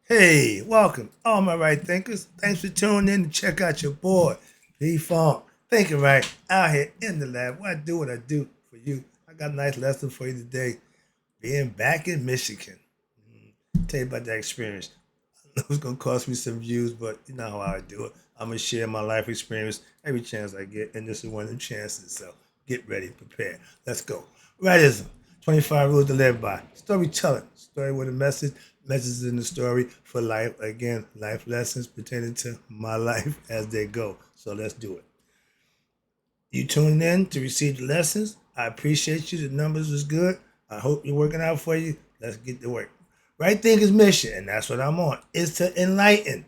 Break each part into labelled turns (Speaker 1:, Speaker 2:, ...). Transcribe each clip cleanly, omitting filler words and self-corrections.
Speaker 1: Hey, welcome, all my right thinkers. Thanks for tuning in to check out your boy, P Funk. Thinking right out here in the lab. Why do what I do for you? I got a nice lesson for you today. Being back in Michigan. Tell you about that experience. I know it's gonna cost me some views, but you know how I do it. I'm gonna share my life experience every chance I get, and this is one of them chances. So get ready, prepare. Let's go. Rightism. 25 rules to live by. Storytelling. Story with a message. Messages in the story for life. Again, life lessons pertaining to my life as they go. So let's do it. You tuning in to receive the lessons. I appreciate you. The numbers is good. I hope you're working out for you. Let's get to work. Right Thinkers mission, and that's what I'm on, is to enlighten,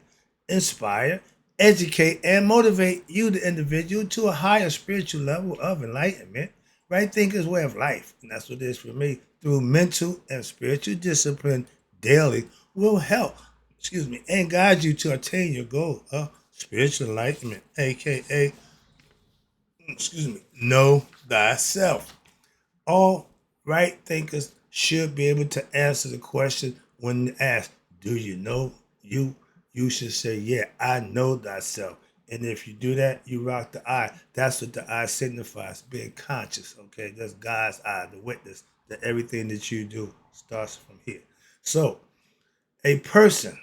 Speaker 1: inspire, educate, and motivate you, the individual, to a higher spiritual level of enlightenment. Right Thinkers way of life, and that's what it is for me. Through mental and spiritual discipline daily will help, and guide you to attain your goal of spiritual enlightenment, aka know thyself. All right thinkers should be able to answer the question when asked, do you know you? You should say, yeah, I know thyself. And if you do that, you rock the eye. That's what the eye signifies, being conscious. Okay, that's God's eye, the witness that everything that you do starts from here. So, a person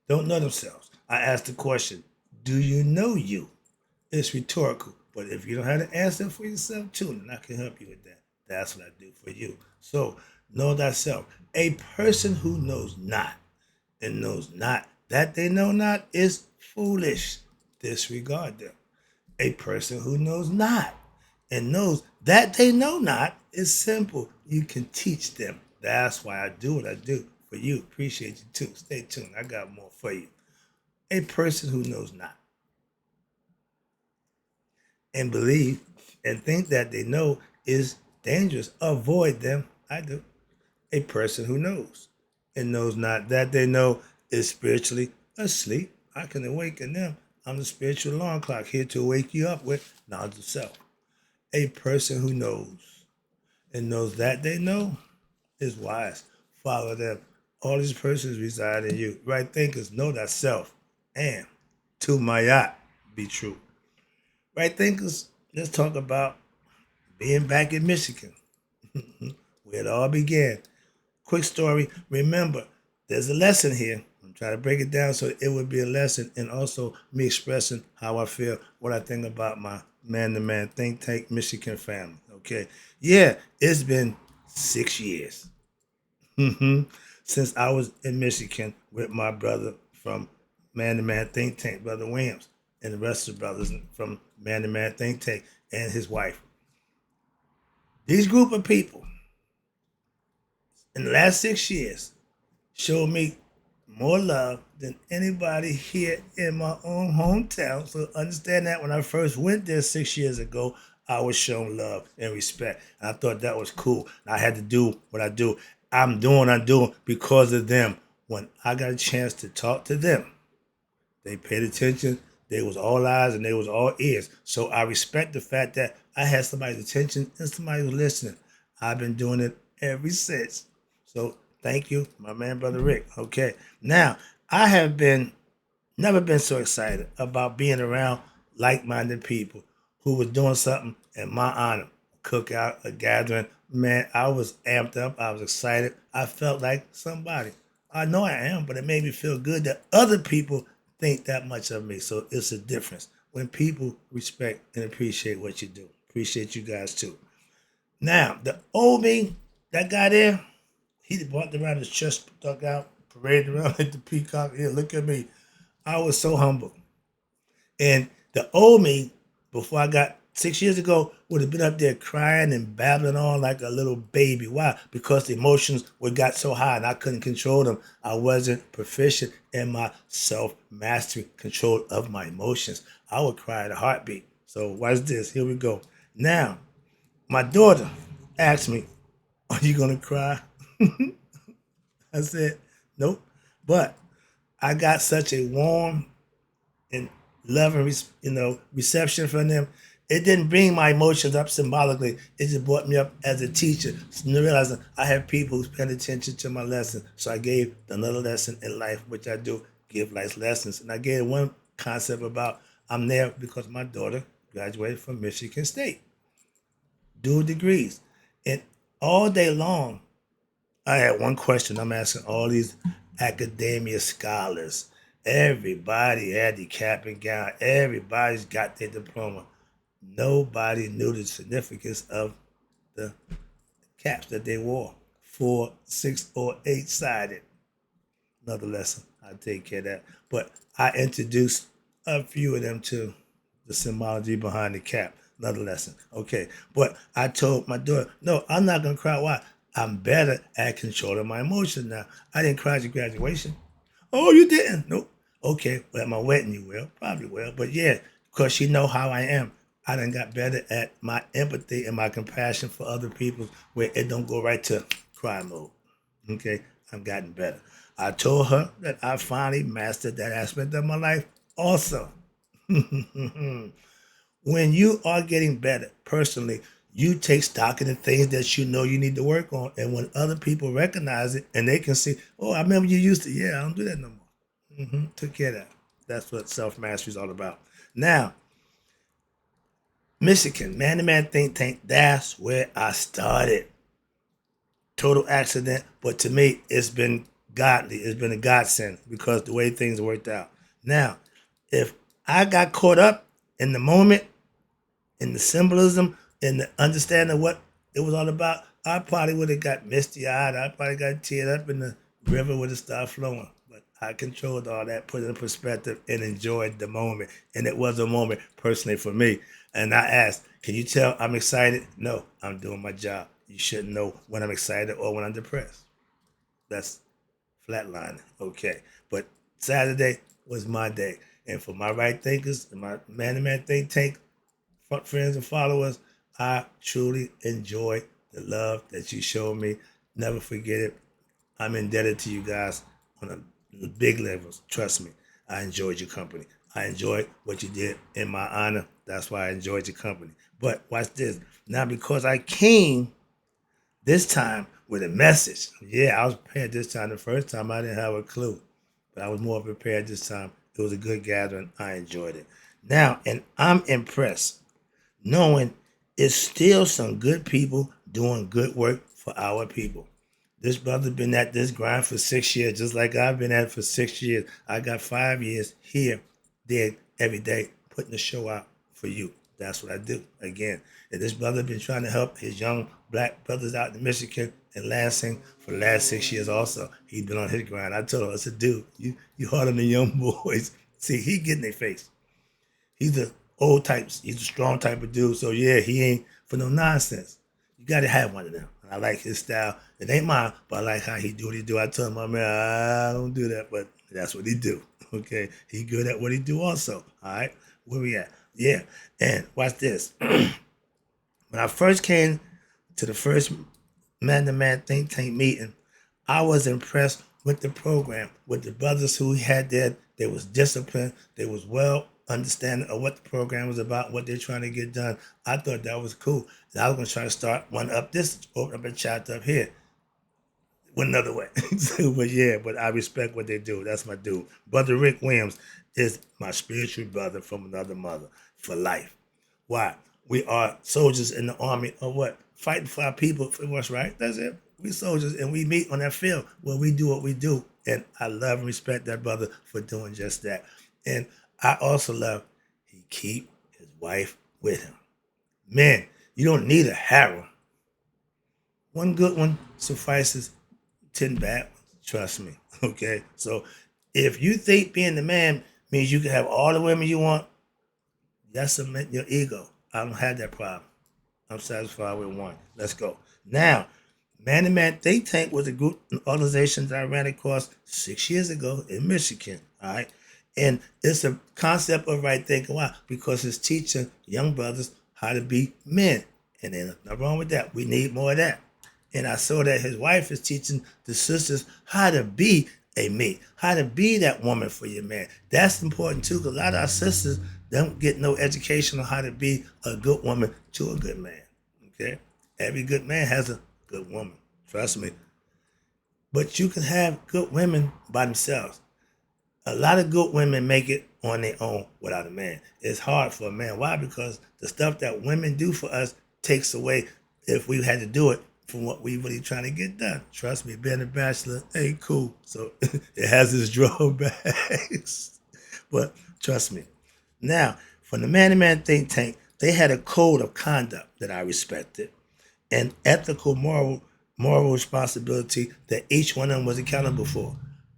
Speaker 1: don't know themselves. I ask the question, do you know you? It's rhetorical, but if you don't have the answer for yourself too, then I can help you with that. That's what I do for you. So know thyself. A person who knows not and knows not that they know not is foolish. Disregard them. A person who knows not and knows that they know not is simple. You can teach them. That's why I do what I do for you. Appreciate you too. Stay tuned. I got more for you. A person who knows not and believe and think that they know is dangerous. Avoid them. I do. A person who knows and knows not that they know is spiritually asleep. I can awaken them. I'm the spiritual alarm clock here to wake you up with knowledge of self. A person who knows and knows that they know is wise. Follow them. All these persons reside in you. Right thinkers know that self. And to my yacht, be true. Right thinkers, let's talk about being back in Michigan, where it all began. Quick story. Remember, there's a lesson here. I'm trying to break it down so it would be a lesson, and also me expressing how I feel, what I think about my man-to-man think tank Michigan family. Okay, yeah, it's been 6 years since I was in Michigan with my brother from man-to-man think tank, Brother Williams, and the rest of the brothers from man-to-man think tank and his wife. These group of people in the last 6 years showed me more love than anybody here in my own hometown. So understand that when I first went there 6 years ago, I was shown love and respect. And I thought that was cool. And I had to do what I do. I'm doing because of them. When I got a chance to talk to them, they paid attention. They was all eyes and they was all ears. So I respect the fact that I had somebody's attention and somebody was listening. I've been doing it ever since. So thank you, my man, brother Rick. Okay. Now I have been never been so excited about being around like-minded people who was doing something in my honor. A cookout, a gathering. Man, I was amped up. I was excited. I felt like somebody. I know I am, but it made me feel good that other people think that much of me. So it's a difference when people respect and appreciate what you do. Appreciate you guys too. Now, the old me, that guy there, he walked around his chest stuck out, paraded around like the peacock. Here, look at me. I was so humble. And the old me, before I got 6 years ago, would have been up there crying and babbling on like a little baby. Why? Because the emotions would got so high and I couldn't control them. I wasn't proficient in my self mastery control of my emotions. I would cry at a heartbeat. So watch this. Here we go. Now, my daughter asked me, "Are you gonna cry?" I said, "Nope." But I got such a warm and love and reception from them It didn't bring my emotions up symbolically. It just brought me up as a teacher, realizing I have people who's paying attention to my lesson. So I gave another lesson in life, which I do give life lessons. And I gave one concept about I'm there because my daughter graduated from Michigan State, dual degrees. And all day long, I had one question I'm asking all these academia scholars. Everybody had the cap and gown. Everybody's got their diploma. Nobody knew the significance of the caps that they wore. 4, 6, or 8 sided. Another lesson. I'll take care of that. But I introduced a few of them to the symbology behind the cap. Another lesson. Okay. But I told my daughter, no, I'm not going to cry. Why? I'm better at controlling my emotions now. I didn't cry at graduation. Oh, you didn't? Nope. Okay. Well, at my wedding, you will. Probably will. But yeah, because she know how I am. I done got better at my empathy and my compassion for other people where it don't go right to cry mode. Okay, I've gotten better. I told her that I finally mastered that aspect of my life also. When you are getting better personally, you take stock in the things that you know you need to work on. And when other people recognize it and they can see, oh, I remember you used to, yeah, I don't do that no more. Took care of that. That's what self mastery is all about. Now, Michigan, man to man think tank, that's where I started. Total accident, but to me, it's been godly. It's been a godsend because the way things worked out. Now, if I got caught up in the moment, in the symbolism, in the understanding of what it was all about, I probably would have got misty eyed. I probably got teared up in the river would have started flowing. But I controlled all that, put it in perspective, and enjoyed the moment. And it was a moment personally for me. And I asked, can you tell I'm excited? No, I'm doing my job. You shouldn't know when I'm excited or when I'm depressed. That's flatlining. Okay. But Saturday was my day. And for my right thinkers and my man to man think tank friends and followers, I truly enjoy the love that you showed me. Never forget it. I'm indebted to you guys on a big levels. Trust me. I enjoyed your company. I enjoyed what you did in my honor. That's why I enjoyed your company. But watch this. Now, because I came this time with a message. Yeah, I was prepared this time. The first time I didn't have a clue, but I was more prepared this time. It was a good gathering. I enjoyed it. Now, and I'm impressed knowing it's still some good people doing good work for our people. This brother been at this grind for 6 years, just like I've been at it for 6 years. I got 5 years here, there, every day, putting the show out for you. That's what I do. Again, and this brother been trying to help his young black brothers out in Michigan and Lansing for the last 6 years also. He been on his grind. I told him, I said, dude, you harder than young boys. See, he get in their face. He's the old types. He's a strong type of dude. So yeah, he ain't for no nonsense. You got to have one of them. And I like his style. It ain't mine, but I like how he do what he do. I told him, my man, I don't do that, but that's what he do. Okay, he good at what he do also. All right, where we at? Yeah, and watch this. When I first came to the first man-to-man think tank meeting, I was impressed with the program, with the brothers who had there. They was disciplined. They was well understanding of what the program was about, what they're trying to get done. I thought that was cool. And I was going to try to start one up this, open up a chapter up here. One another way. But yeah, but I respect what they do. That's my dude. Brother Rick Williams is my spiritual brother from another mother for life. Why? We are soldiers in the army of what? Fighting for our people for what's right. That's it. We soldiers and we meet on that field where we do what we do. And I love and respect that brother for doing just that. And I also love he keep his wife with him. Man, you don't need a harem. One good one suffices 10 bad ones. Trust me. Okay. So if you think being the man means you can have all the women you want, that's cement your ego. I don't have that problem. I'm satisfied with one. Let's go. Now, Man to Man Think Tank was a group and organization that I ran across 6 years ago in Michigan. All right. And it's a concept of right thinking. Why? Because it's teaching young brothers how to be men. And there's nothing wrong with that. We need more of that. And I saw that his wife is teaching the sisters how to be a mate, how to be that woman for your man. That's important too, because a lot of our sisters don't get no education on how to be a good woman to a good man. Okay? Every good man has a good woman. Trust me. But you can have good women by themselves. A lot of good women make it on their own without a man. It's hard for a man. Why? Because the stuff that women do for us takes away if we had to do it from what we really trying to get done. Trust me, being a bachelor ain't cool. So it has its drawbacks. But trust me. Now, from the Man to Man think tank, they had a code of conduct that I respected and ethical moral responsibility that each one of them was accountable for.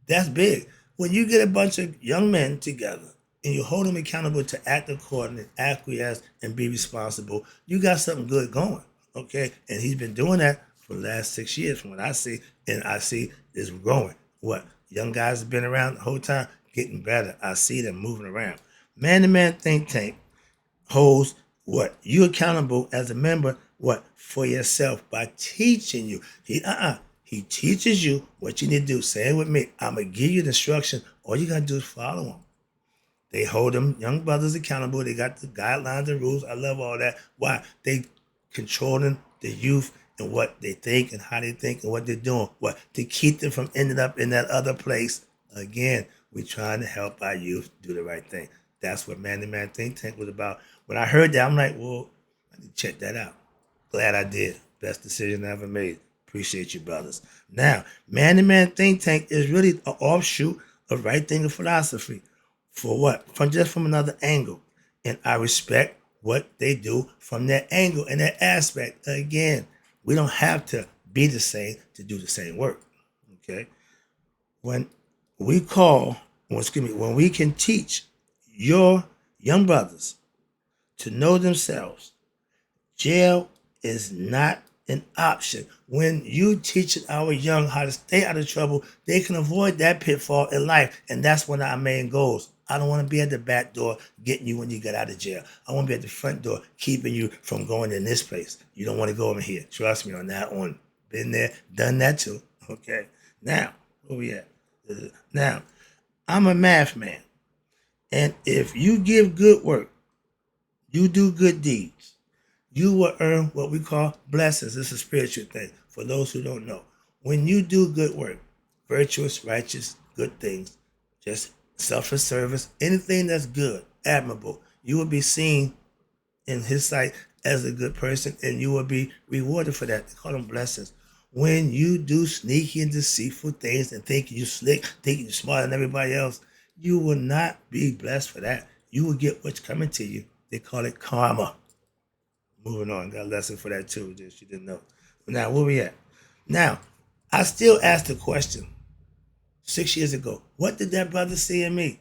Speaker 1: That's big. When you get a bunch of young men together and you hold them accountable to act accordingly, acquiesce, and be responsible, you got something good going. Okay? And he's been doing that for the last 6 years from what I see, and I see is growing. What? Young guys have been around the whole time, getting better. I see them moving around. Man to Man think tank holds what you accountable as a member what for yourself by teaching you. He teaches you what you need to do. Say it with me. I'm gonna give you the instruction. All you gotta do is follow them. They hold them young brothers accountable. They got the guidelines and rules. I love all that. Why? They controlling the youth and what they think and how they think and what they're doing. What? To keep them from ending up in that other place. Again, we're trying to help our youth do the right thing. That's what Man to Man Think Tank was about. When I heard that, I'm like, well, I need to check that out. Glad I did. Best decision I ever made. Appreciate you, brothers. Now, Man to Man Think Tank is really an offshoot of right thinking philosophy. For what? From another angle. And I respect what they do from that angle and that aspect. Again, we don't have to be the same to do the same work. Okay? When we when we can teach your young brothers to know themselves, jail is not an option. When you teach our young how to stay out of trouble, they can avoid that pitfall in life. And that's one of our main goals. I don't want to be at the back door getting you when you get out of jail. I want to be at the front door keeping you from going in this place. You don't want to go over here. Trust me on that one. Been there, done that too. Okay. Now, where we at? Now, I'm a math man. And if you give good work, you do good deeds, you will earn what we call blessings. It's a spiritual thing for those who don't know. When you do good work, virtuous, righteous, good things, just selfless service, anything that's good, admirable, you will be seen in his sight as a good person and you will be rewarded for that. They call them blessings. When you do sneaky and deceitful things and think you slick, think you're smarter than everybody else, you will not be blessed for that. You will get what's coming to you. They call it karma. Moving on, got a lesson for that too, just you didn't know. Now, where we at? Now, I still ask the question 6 years ago, what did that brother see in me?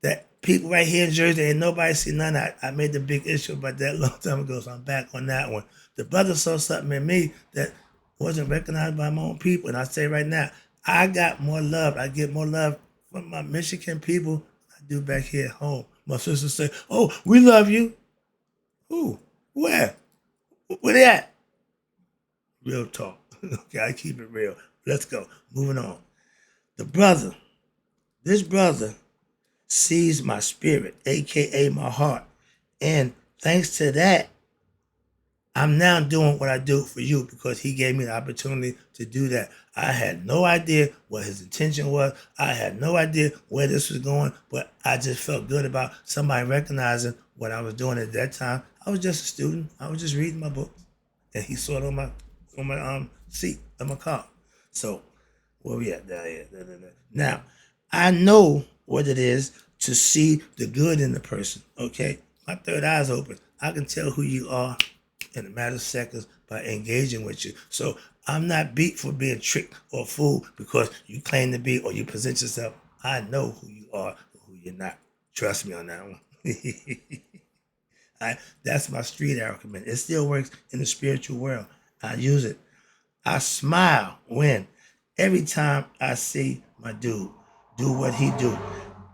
Speaker 1: That people right here in Jersey, ain't nobody see none. I made the big issue about that a long time ago, so I'm back on that one. The brother saw something in me that wasn't recognized by my own people. And I say right now, I got more love. I get more love from my Michigan people than I do back here at home. My sisters say, oh, we love you. Who? Where? Where they at? Real talk. Okay, I keep it real. Let's go. Moving on. This brother sees my spirit, aka my heart. And thanks to that, I'm now doing what I do for you because he gave me the opportunity to do that. I had no idea what his intention was. I had no idea where this was going, but I just felt good about somebody recognizing what I was doing at that time. I was just a student. I was just reading my books, and he saw it on my seat of my car. So where we at? Now, I know what it is to see the good in the person. Okay, my third eye's open. I can tell who you are in a matter of seconds by engaging with you. So I'm not beat for being tricked or fooled because you claim to be or you present yourself. I know who you are and who you're not. Trust me on that one. That's my street argument. It still works in the spiritual world. I use it. I smile every time I see my dude do what he do.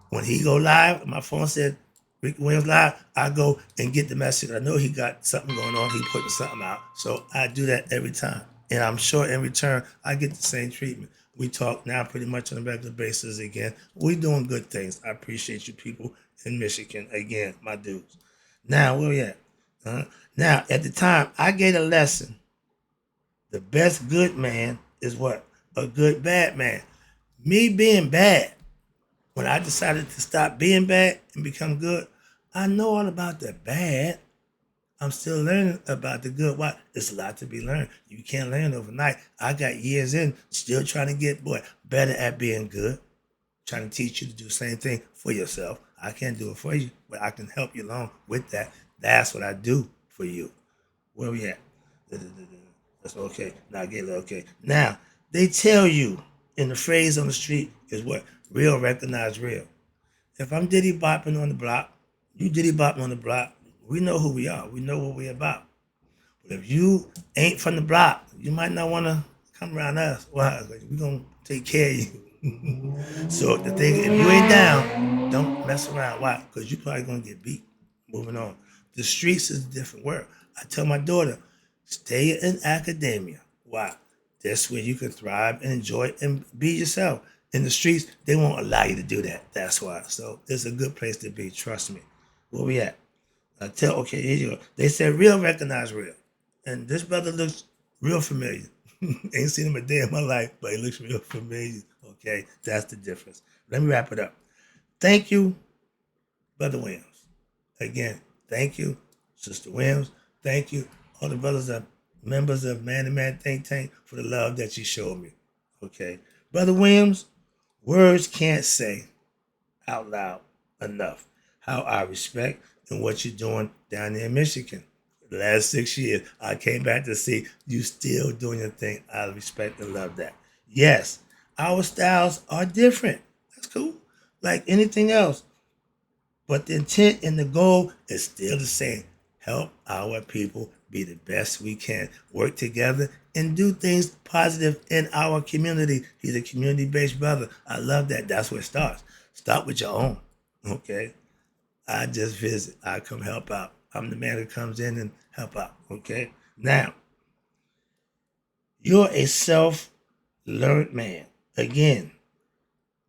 Speaker 1: When he go live, my phone said Rick Williams live, I go and get the message. I know he got something going on. He putting something out. So I do that every time. And I'm sure in return, I get the same treatment. We talk now pretty much on a regular basis again. We doing good things. I appreciate you people in Michigan again, my dudes. Now where we at? Now at the time I gave a lesson. The best good man is what? A good bad man. Me being bad, when I decided to stop being bad and become good, I know all about the bad. I'm still learning about the good. Why? It's a lot to be learned. You can't learn overnight. I got years in, still trying to get better at being good. Trying to teach you to do the same thing for yourself. I can't do it for you, but I can help you along with that. That's what I do for you. Where we at? That's okay. Now get it okay. Now they tell you in the phrase on the street is what? Real recognize real. If I'm diddy bopping on the block, you diddy bopping on the block, we know who we are. We know what we're about. But if you ain't from the block, you might not want to come around us. Why? We're going to take care of you. So the thing, if you ain't down, don't mess around. Why? Because you're probably going to get beat. Moving on. The streets is a different world. I tell my daughter, stay in academia. Why? That's where you can thrive and enjoy and be yourself. In the streets, they won't allow you to do that. That's why. So it's a good place to be. Trust me. Where we at? Okay, here you go. They said real recognize real. And this brother looks real familiar. Ain't seen him a day in my life, but he looks real familiar. Okay, that's the difference. Let me wrap it up. Thank you, Brother Williams. Again, thank you, Sister Williams. Thank you, all the brothers that members of Man to Man Think Tank for the love that you showed me. Okay. Brother Williams, words can't say out loud enough how I respect and what you're doing down there in Michigan. The last 6 years, I came back to see you still doing your thing. I respect and love that. Yes, our styles are different. That's cool. Like anything else. But the intent and the goal is still the same. Help our people be the best we can. Work together and do things positive in our community. He's a community-based brother. I love that. That's where it starts. Start with your own. Okay? I just visit. I come help out. I'm the man who comes in and help out. Okay? Now, you're a self-learned man. Again,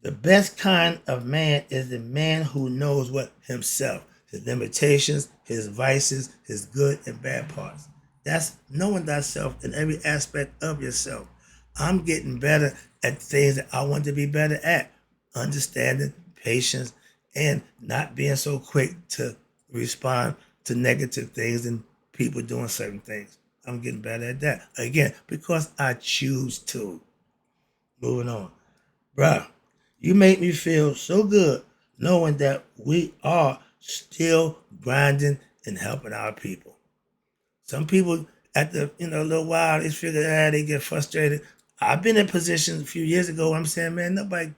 Speaker 1: the best kind of man is the man who knows what himself, his limitations, his vices, his good and bad parts. That's knowing thyself in every aspect of yourself. I'm getting better at things that I want to be better at. Understanding, patience, and not being so quick to respond to negative things and people doing certain things. I'm getting better at that. Again, because I choose to. Moving on. Bruh, you make me feel so good knowing that we are still grinding and helping our people. Some people at the a little while they figure they get frustrated. I've been in positions a few years ago where I'm saying, man, nobody,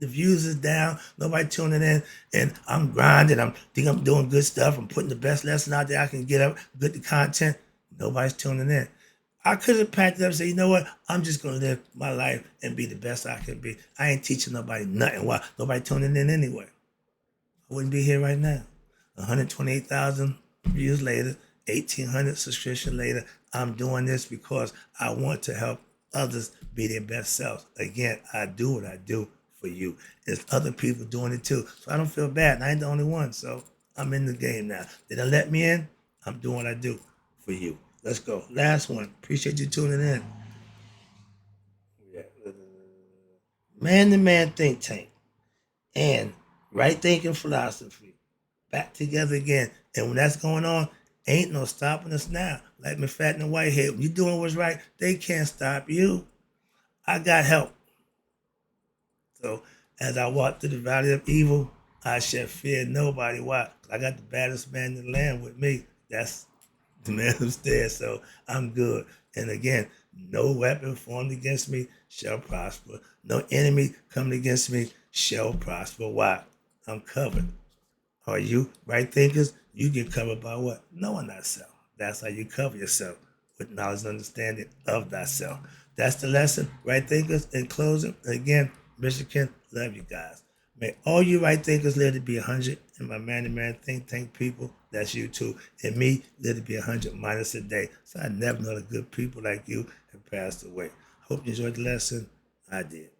Speaker 1: the views is down, nobody tuning in, and I'm grinding. Think I'm doing good stuff. I'm putting the best lesson out there I can get up, good content. Nobody's tuning in. I could have packed it up and said, you know what? I'm just going to live my life and be the best I can be. I ain't teaching nobody nothing. Why? Nobody tuning in anyway. I wouldn't be here right now. 128,000 views later, 1,800 subscriptions later, I'm doing this because I want to help others be their best selves. Again, I do what I do for you. There's other people doing it too. So I don't feel bad. I ain't the only one. So I'm in the game now. They don't let me in. I'm doing what I do for you. Let's go. Last one. Appreciate you tuning in. Man to Man Think Tank and Right Thinking Philosophy back together again. And when that's going on, ain't no stopping us now. Like McFadden and Whitehead, when you're doing what's right, they can't stop you. I got help. So as I walk through the valley of evil, I shall fear nobody. Why? I got the baddest man in the land with me. That's the man upstairs. So I'm good. And again, no weapon formed against me shall prosper. No enemy coming against me shall prosper. Why? I'm covered. Are you right thinkers? You get covered by what? Knowing thyself. That's how you cover yourself, with knowledge and understanding of thyself. That's the lesson, right thinkers. In closing, again, Michigan, love you guys. May all you right thinkers live to be 100, and my man-to-man think tank people, that's you too, and me live to be 100 minus a day. So I never know the good people like you have passed away. Hope you enjoyed the lesson. I did.